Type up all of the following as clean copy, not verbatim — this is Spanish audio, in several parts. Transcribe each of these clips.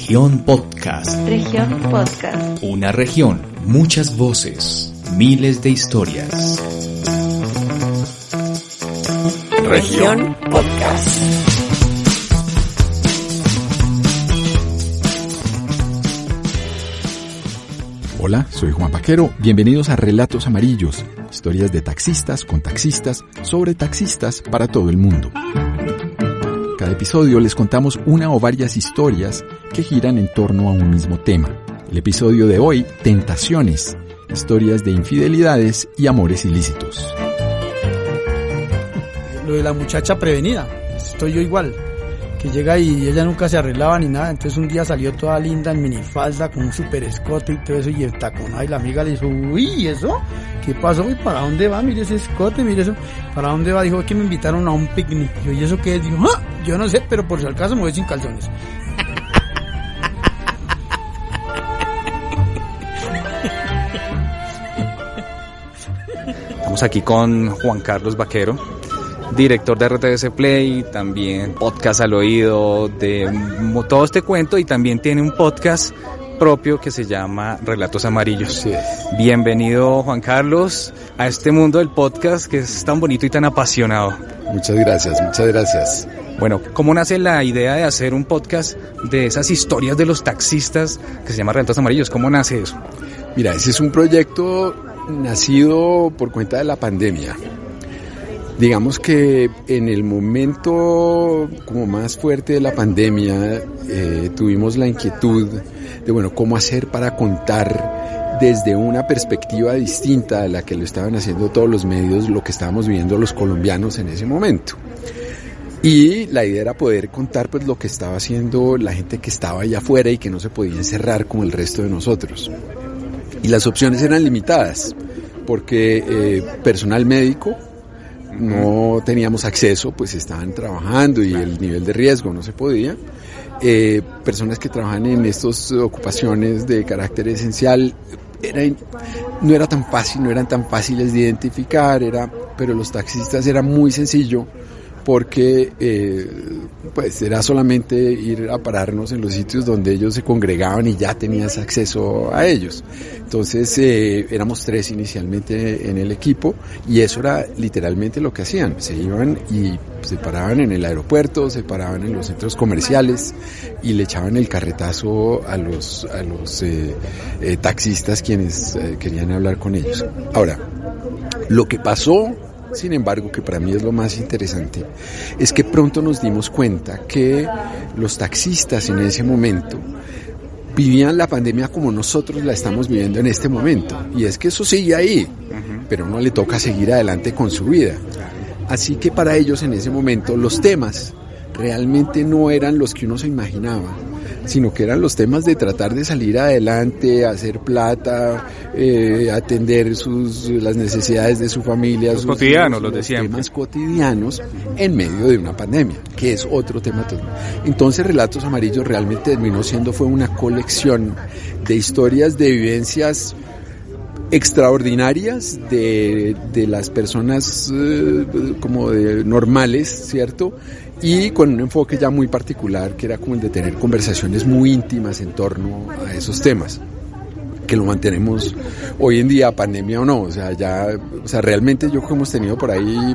Región Podcast. Región Podcast. Una región, muchas voces, miles de historias. Región Podcast. Hola, soy Juan Vaquero. Bienvenidos a Relatos Amarillos, historias de taxistas con taxistas sobre taxistas para todo el mundo. Cada episodio les contamos una o varias historias que giran en torno a un mismo tema. El episodio de hoy, Tentaciones, historias de infidelidades y amores ilícitos. Lo de la muchacha prevenida, estoy yo igual, que llega y ella nunca se arreglaba ni nada, entonces un día salió toda linda en minifalda con un super escote y todo eso y el taconado y la amiga le dijo, uy, ¿eso? ¿Qué pasó? ¿Y para dónde va? Mire ese escote, mire eso, ¿para dónde va? Dijo que me invitaron a un picnic. ¿Y eso qué es? Dijo, ¡ah! Yo no sé, pero por si acaso me voy sin calzones. Estamos aquí con Juan Carlos Vaquero, director de RTVC Play, también podcast al oído de todo este cuento, y también tiene un podcast propio que se llama Relatos Amarillos. Sí. Bienvenido, Juan Carlos, a este mundo del podcast que es tan bonito y tan apasionado. Muchas gracias, muchas gracias. Bueno, ¿cómo nace la idea de hacer un podcast de esas historias de los taxistas que se llama Relatos Amarillos? ¿Cómo nace eso? Mira, ese es un proyecto nacido por cuenta de la pandemia. Digamos que en el momento como más fuerte de la pandemia tuvimos la inquietud de, bueno, cómo hacer para contar desde una perspectiva distinta a la que lo estaban haciendo todos los medios, lo que estábamos viviendo los colombianos en ese momento. Y la idea era poder contar pues lo que estaba haciendo la gente que estaba allá afuera y que no se podía encerrar como el resto de nosotros. Y las opciones eran limitadas, porque personal médico no teníamos acceso, pues estaban trabajando y el nivel de riesgo no se podía. Personas que trabajan en estas ocupaciones de carácter esencial no eran tan fáciles de identificar, pero los taxistas era muy sencillo, porque pues era solamente ir a pararnos en los sitios donde ellos se congregaban y ya tenías acceso a ellos. Entonces éramos 3 inicialmente en el equipo y eso era literalmente lo que hacían. Se iban y se paraban en el aeropuerto, se paraban en los centros comerciales y le echaban el carretazo a los taxistas quienes querían hablar con ellos. Ahora, lo que pasó, sin embargo, que para mí es lo más interesante, es que pronto nos dimos cuenta que los taxistas en ese momento vivían la pandemia como nosotros la estamos viviendo en este momento. Y es que eso sigue ahí, pero a uno le toca seguir adelante con su vida. Así que para ellos en ese momento los temas realmente no eran los que uno se imaginaba, sino que eran los temas de tratar de salir adelante, hacer plata, atender las necesidades de su familia, los cotidianos, los de siempre. Temas cotidianos en medio de una pandemia, que es otro tema todo. Entonces Relatos Amarillos realmente fue una colección de historias de vivencias extraordinarias de las personas como de normales, ¿cierto? Y con un enfoque ya muy particular, que era como el de tener conversaciones muy íntimas en torno a esos temas, que lo mantenemos hoy en día, pandemia o no. O sea, realmente yo creo que hemos tenido por ahí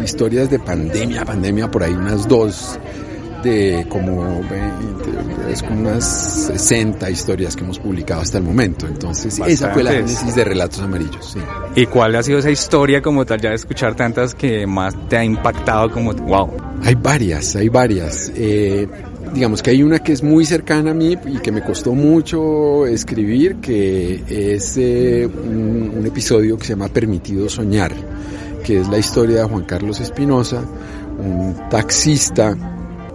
historias de pandemia por ahí unas 2, de como 20, es como unas 60 historias que hemos publicado hasta el momento. Entonces, bastantes. Esa fue la génesis de Relatos Amarillos, sí. ¿Y cuál ha sido esa historia como tal, ya de escuchar tantas, que más te ha impactado como wow? Hay varias. Digamos que hay una que es muy cercana a mí y que me costó mucho escribir, que es un episodio que se llama Permitido Soñar, que es la historia de Juan Carlos Espinosa, un taxista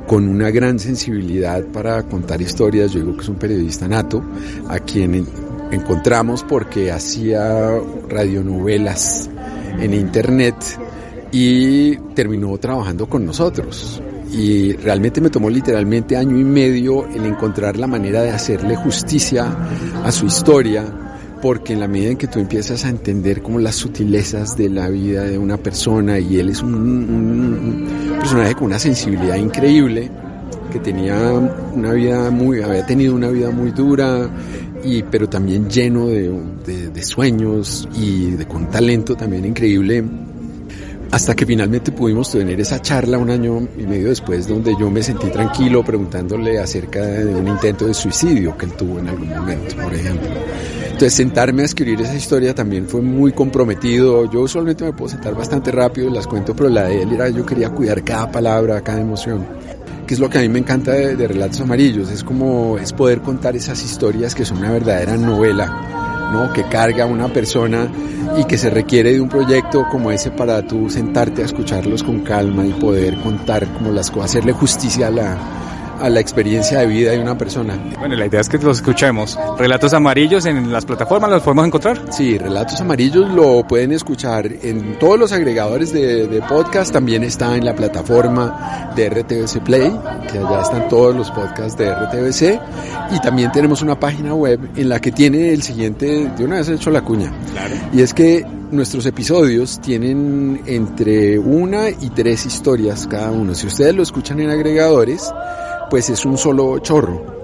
con una gran sensibilidad para contar historias. Yo digo que es un periodista nato, a quien encontramos porque hacía radionovelas en internet y terminó trabajando con nosotros. Y realmente me tomó literalmente 1 año y medio el encontrar la manera de hacerle justicia a su historia, porque en la medida en que tú empiezas a entender como las sutilezas de la vida de una persona, y él es un personaje con una sensibilidad increíble, que había tenido una vida muy dura, pero también lleno de sueños y con talento también increíble. Hasta que finalmente pudimos tener esa charla 1 año y medio después, donde yo me sentí tranquilo preguntándole acerca de un intento de suicidio que él tuvo en algún momento, por ejemplo. Entonces, sentarme a escribir esa historia también fue muy comprometido. Yo usualmente me puedo sentar bastante rápido y las cuento, pero la de él yo quería cuidar cada palabra, cada emoción, que es lo que a mí me encanta de Relatos Amarillos. Es poder contar esas historias que son una verdadera novela, ¿no? Que carga a una persona y que se requiere de un proyecto como ese para tú sentarte a escucharlos con calma y poder contar como las cosas, hacerle justicia a la experiencia de vida de una persona. Bueno, la idea es que los escuchemos. Relatos Amarillos en las plataformas, ¿los podemos encontrar? Sí, Relatos Amarillos lo pueden escuchar en todos los agregadores de podcast. También está en la plataforma de RTVC Play, que allá están todos los podcasts de RTVC. Y también tenemos una página web en la que tiene el siguiente, de una vez he hecho la cuña. Claro. Y es que nuestros episodios tienen entre 1 y 3 historias cada uno. Si ustedes lo escuchan en agregadores, pues es un solo chorro.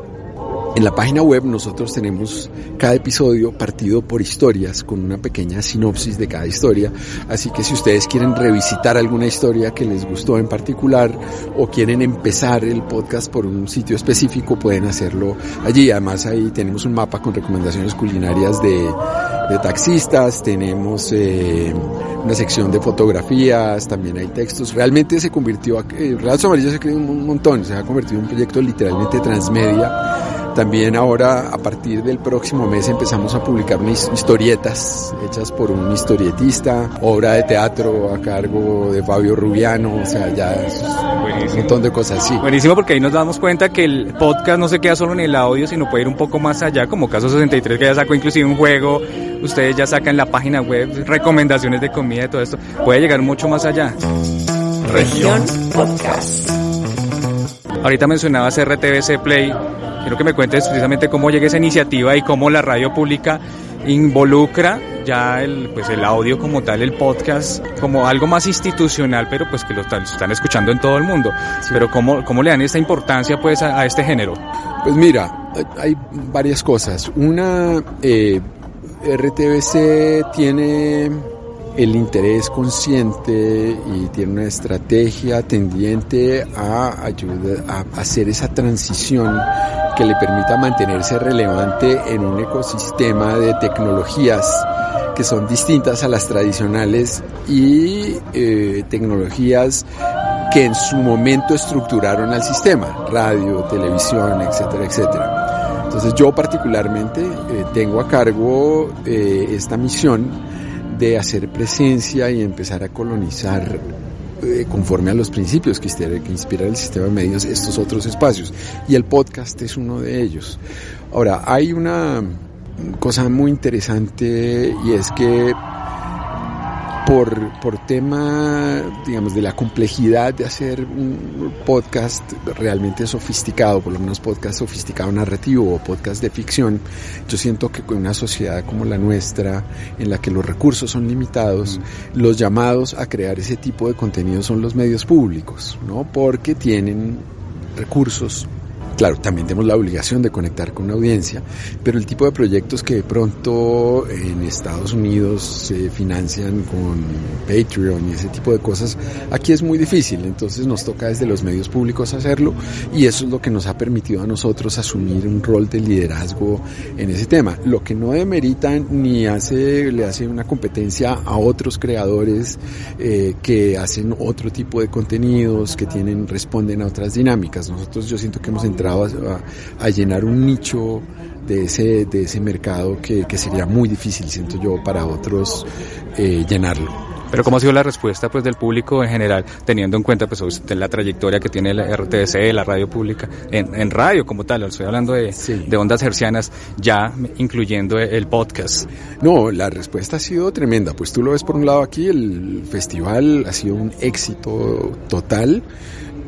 En la página web nosotros tenemos cada episodio partido por historias con una pequeña sinopsis de cada historia, así que si ustedes quieren revisitar alguna historia que les gustó en particular o quieren empezar el podcast por un sitio específico, pueden hacerlo allí. Además ahí tenemos un mapa con recomendaciones culinarias de taxistas, tenemos una sección de fotografías, también hay textos. Realmente se convirtió, Relatos Amarillos se creó un montón, se ha convertido en un proyecto literalmente transmedia. También ahora, a partir del próximo mes, empezamos a publicar unas historietas hechas por un historietista, obra de teatro a cargo de Fabio Rubiano, o sea, ya es un montón de cosas así. Buenísimo, porque ahí nos damos cuenta que el podcast no se queda solo en el audio, sino puede ir un poco más allá, como Caso 63, que ya sacó inclusive un juego, ustedes ya sacan la página web, recomendaciones de comida y todo esto, puede llegar mucho más allá. Región Podcast. Ahorita mencionabas RTVC Play. Quiero que me cuentes precisamente cómo llega esa iniciativa y cómo la radio pública involucra ya el audio como tal, el podcast, como algo más institucional, pero pues que lo están escuchando en todo el mundo. Sí. Pero ¿cómo le dan esta importancia pues a este género? Pues mira, hay varias cosas. Una, RTVC tiene el interés consciente y tiene una estrategia tendiente a ayudar a hacer esa transición que le permita mantenerse relevante en un ecosistema de tecnologías que son distintas a las tradicionales y tecnologías que en su momento estructuraron al sistema, radio, televisión, etcétera, etcétera. Entonces yo particularmente tengo a cargo esta misión de hacer presencia y empezar a colonizar conforme a los principios que inspira el sistema de medios estos otros espacios, y el podcast es uno de ellos. Ahora, hay una cosa muy interesante, y es que por tema, digamos, de la complejidad de hacer un podcast realmente sofisticado, por lo menos podcast sofisticado narrativo o podcast de ficción, yo siento que con una sociedad como la nuestra, en la que los recursos son limitados, los llamados a crear ese tipo de contenido son los medios públicos, ¿no? Porque tienen recursos. Claro, también tenemos la obligación de conectar con una audiencia, pero el tipo de proyectos que de pronto en Estados Unidos se financian con Patreon y ese tipo de cosas, aquí es muy difícil. Entonces nos toca desde los medios públicos hacerlo, y eso es lo que nos ha permitido a nosotros asumir un rol de liderazgo en ese tema, lo que no demerita ni le hace una competencia a otros creadores que hacen otro tipo de contenidos, que responden a otras dinámicas. Yo siento que hemos entrado a llenar un nicho de ese mercado que sería muy difícil, siento yo, para otros llenarlo. Pero ¿cómo ha sido la respuesta pues del público en general, teniendo en cuenta pues la trayectoria que tiene la RTVC, la radio pública, en radio como tal? Estoy hablando de ondas hercianas, ya incluyendo el podcast. No, la respuesta ha sido tremenda. Pues tú lo ves por un lado aquí, el festival ha sido un éxito total.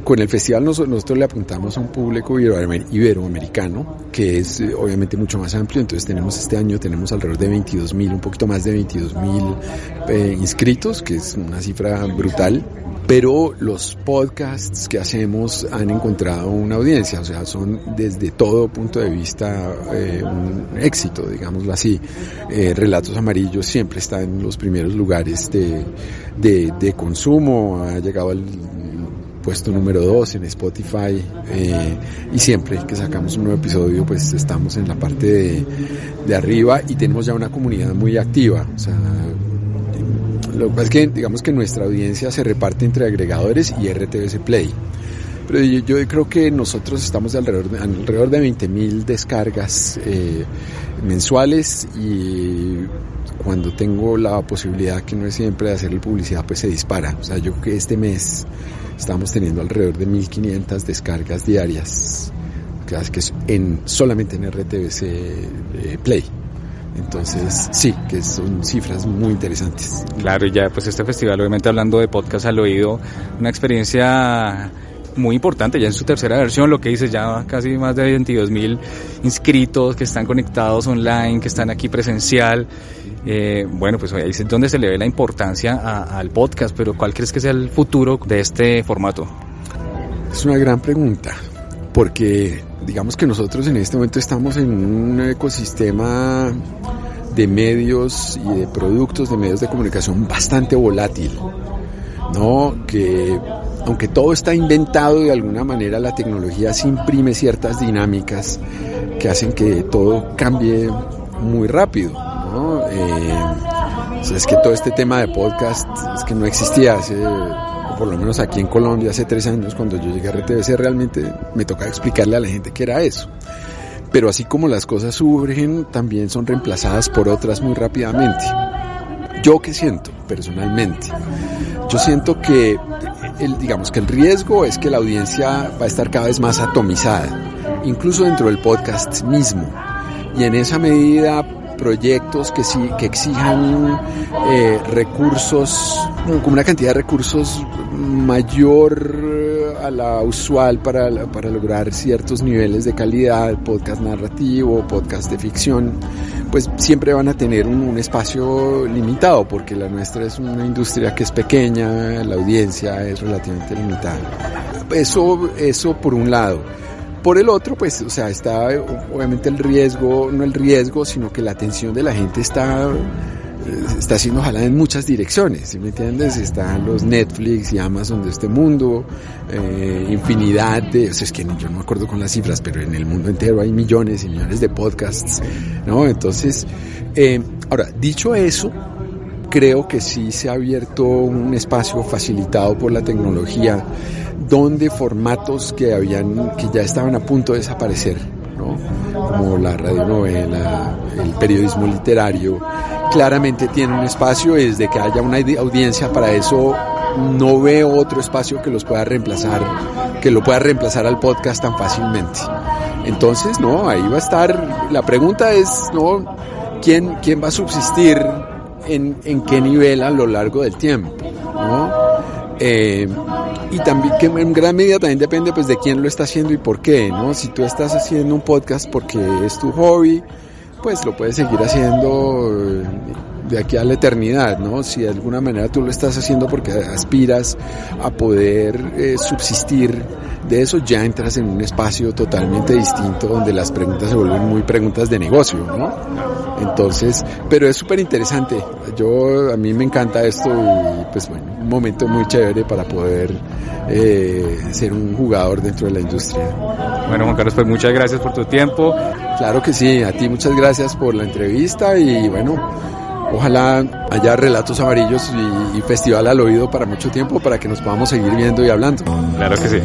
Con el festival nosotros le apuntamos a un público iberoamericano, que es obviamente mucho más amplio. Entonces este año tenemos alrededor de 22.000, un poquito más de 22.000 inscritos, que es una cifra brutal. Pero los podcasts que hacemos han encontrado una audiencia, o sea, son desde todo punto de vista un éxito, digámoslo así. Relatos Amarillos siempre está en los primeros lugares de consumo, ha llegado al puesto número 2 en Spotify, y siempre que sacamos un nuevo episodio pues estamos en la parte de arriba y tenemos ya una comunidad muy activa. O sea, lo que pasa es que digamos que nuestra audiencia se reparte entre agregadores y RTBC Play, pero yo creo que nosotros estamos alrededor de 20.000 descargas mensuales, y cuando tengo la posibilidad, que no es siempre, de hacerle publicidad, pues se dispara. O sea, yo creo que este mes estamos teniendo alrededor de 1.500 descargas diarias, que es solamente en RTBC Play. Entonces, sí, que son cifras muy interesantes. Claro, y ya pues este festival, obviamente hablando de podcast al oído, una experiencia muy importante, ya en su tercera versión, lo que dices, ya casi más de 22.000 inscritos que están conectados online, que están aquí presencial. Bueno, pues ahí es donde se le ve la importancia al podcast, pero ¿cuál crees que sea el futuro de este formato? Es una gran pregunta, porque digamos que nosotros en este momento estamos en un ecosistema de medios y de productos de medios de comunicación bastante volátil, ¿no? Que aunque todo está inventado, de alguna manera la tecnología sí imprime ciertas dinámicas que hacen que todo cambie muy rápido, ¿no? O sea, es que todo este tema de podcast es que no existía por lo menos aquí en Colombia hace 3 años, cuando yo llegué a RTBC, realmente me tocaba explicarle a la gente qué era eso. Pero así como las cosas surgen, también son reemplazadas por otras muy rápidamente. ¿Yo qué siento personalmente? Yo siento que digamos que el riesgo es que la audiencia va a estar cada vez más atomizada, incluso dentro del podcast mismo. Y en esa medida, proyectos que exijan recursos, como una cantidad de recursos mayor a la usual para lograr ciertos niveles de calidad, podcast narrativo, podcast de ficción, pues siempre van a tener un espacio limitado, porque la nuestra es una industria que es pequeña, la audiencia es relativamente limitada. Eso por un lado. Por el otro, pues, o sea, está obviamente el riesgo, no el riesgo, sino que la atención de la gente está siendo jalada en muchas direcciones, ¿sí me entiendes? Están los Netflix y Amazon de este mundo, infinidad de, o sea, es que yo no me acuerdo con las cifras, pero en el mundo entero hay millones y millones de podcasts, ¿no? Entonces, ahora, dicho eso, creo que sí se ha abierto un espacio facilitado por la tecnología, donde formatos que ya estaban a punto de desaparecer, ¿no? Como la radionovela, el periodismo literario, claramente tienen un espacio, y desde que haya una audiencia para eso, no veo otro espacio que lo pueda reemplazar al podcast tan fácilmente. Entonces, no, ahí va a estar. La pregunta es, ¿no? ¿Quién va a subsistir en qué nivel a lo largo del tiempo, ¿no? Y también, que en gran medida también depende pues de quién lo está haciendo y por qué, ¿no? Si tú estás haciendo un podcast porque es tu hobby, pues lo puedes seguir haciendo de aquí a la eternidad, ¿no? Si de alguna manera tú lo estás haciendo porque aspiras a poder subsistir de eso, ya entras en un espacio totalmente distinto, donde las preguntas se vuelven muy preguntas de negocio, ¿no? Entonces, pero es súper interesante. A mí me encanta esto, y pues bueno, un momento muy chévere para poder ser un jugador dentro de la industria. Bueno, Juan Carlos, pues muchas gracias por tu tiempo. Claro que sí, a ti muchas gracias por la entrevista, y bueno, ojalá haya Relatos Amarillos y Festival al Oído para mucho tiempo, para que nos podamos seguir viendo y hablando. Claro que sí.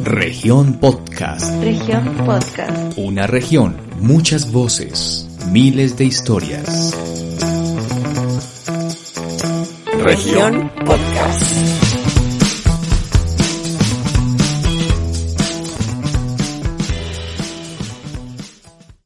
Región Podcast. Región Podcast. Una región, muchas voces, miles de historias. Región Podcast.